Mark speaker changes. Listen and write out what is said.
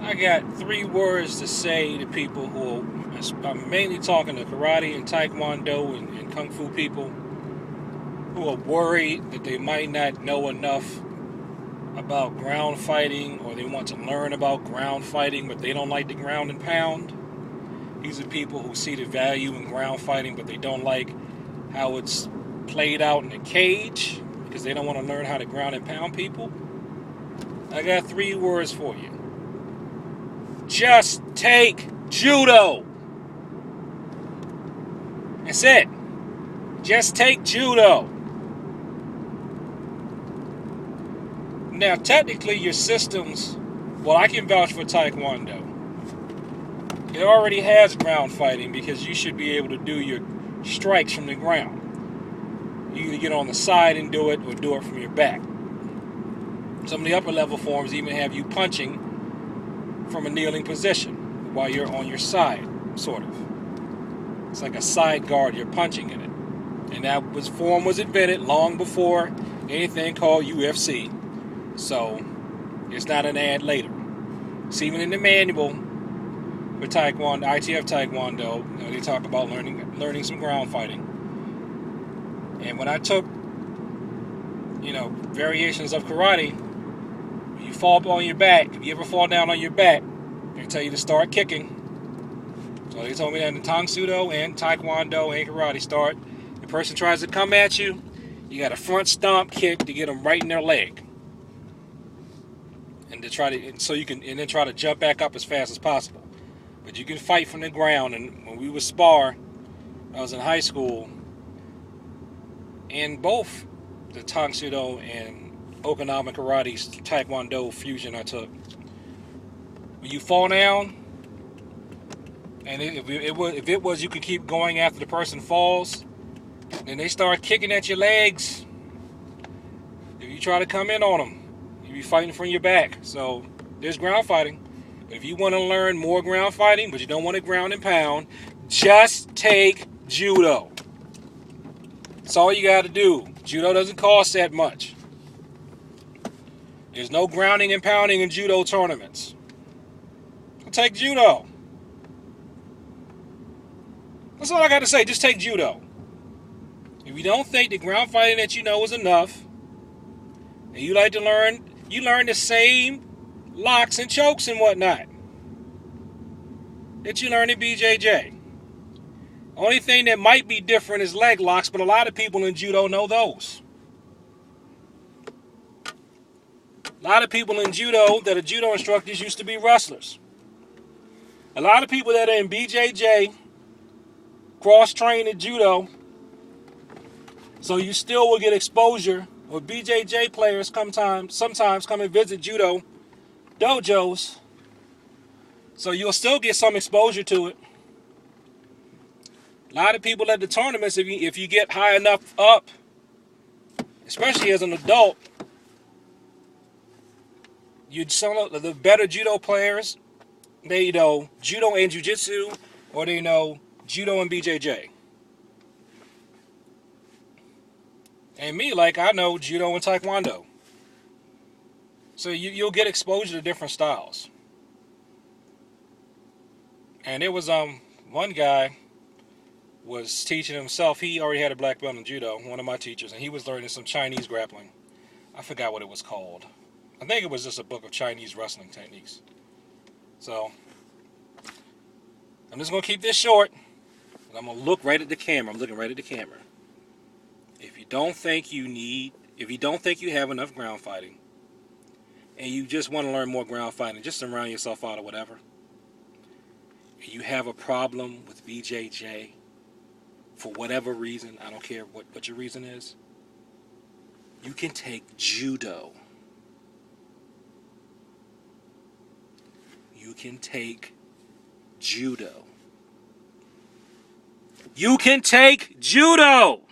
Speaker 1: I got three words to say to people who I'm mainly talking to karate and taekwondo and kung fu people who are worried that they might not know enough about ground fighting, or they want to learn about ground fighting but they don't like the ground and pound. These are people who see the value in ground fighting but they don't like how it's played out in the cage because they don't want to learn how to ground and pound people. I got three words for you. Just take Judo. That's it. Just take Judo. Now, technically, your systems, well, I can vouch for Taekwondo. It already has ground fighting because you should be able to do your strikes from the ground. You either get on the side and do it or do it from your back. Some of the upper level forms even have you punching from a kneeling position while you're on your side, sort of. It's like a side guard, you're punching in it. And that form was invented long before anything called UFC. So it's not an ad later. It's even in the manual for Taekwondo, ITF Taekwondo, they talk about learning some ground fighting. And when I took, variations of karate, you fall up on your back. If you ever fall down on your back, they tell you to start kicking. So they told me that in Tang Judo and Taekwondo and karate start. The person tries to come at you, you got a front stomp kick to get them right in their leg. And then try to jump back up as fast as possible. But you can fight from the ground. And when we would spar, I was in high school, in both the Tang Judo and Okinawa karate Taekwondo fusion I took, when you fall down, and if it was you could keep going after the person falls, then they start kicking at your legs. If you try to come in on them, you be fighting from your back. So there's ground fighting. If you want to learn more ground fighting, but you don't want to ground and pound, just take Judo. That's all you got to do. Judo doesn't cost that much. There's no grounding and pounding in Judo tournaments. So take Judo. That's all I got to say. Just take Judo. If you don't think the ground fighting that you know is enough, and you like to learn, you learn the same locks and chokes and whatnot that you learn in BJJ. Only thing that might be different is leg locks, but a lot of people in Judo know those. A lot of people in Judo that are Judo instructors used to be wrestlers. A lot of people that are in BJJ cross-trained in Judo, so you still will get exposure. Or BJJ players sometimes come and visit Judo dojos, so you'll still get some exposure to it. A lot of people at the tournaments, if you get high enough up, especially as an adult, some of the better Judo players, they know Judo and Jiu-Jitsu, or they know Judo and BJJ. And me, I know Judo and Taekwondo. So you'll get exposure to different styles. And there was one guy was teaching himself. He already had a black belt in Judo, one of my teachers, and he was learning some Chinese grappling. I forgot what it was called. I think it was just a book of Chinese wrestling techniques. So I'm just going to keep this short. And I'm going to look right at the camera. I'm looking right at the camera. If you don't think you have enough ground fighting, and you just want to learn more ground fighting, just surround yourself out or whatever, and you have a problem with BJJ for whatever reason, I don't care what your reason is, you can take Judo. You can take Judo. You can take Judo!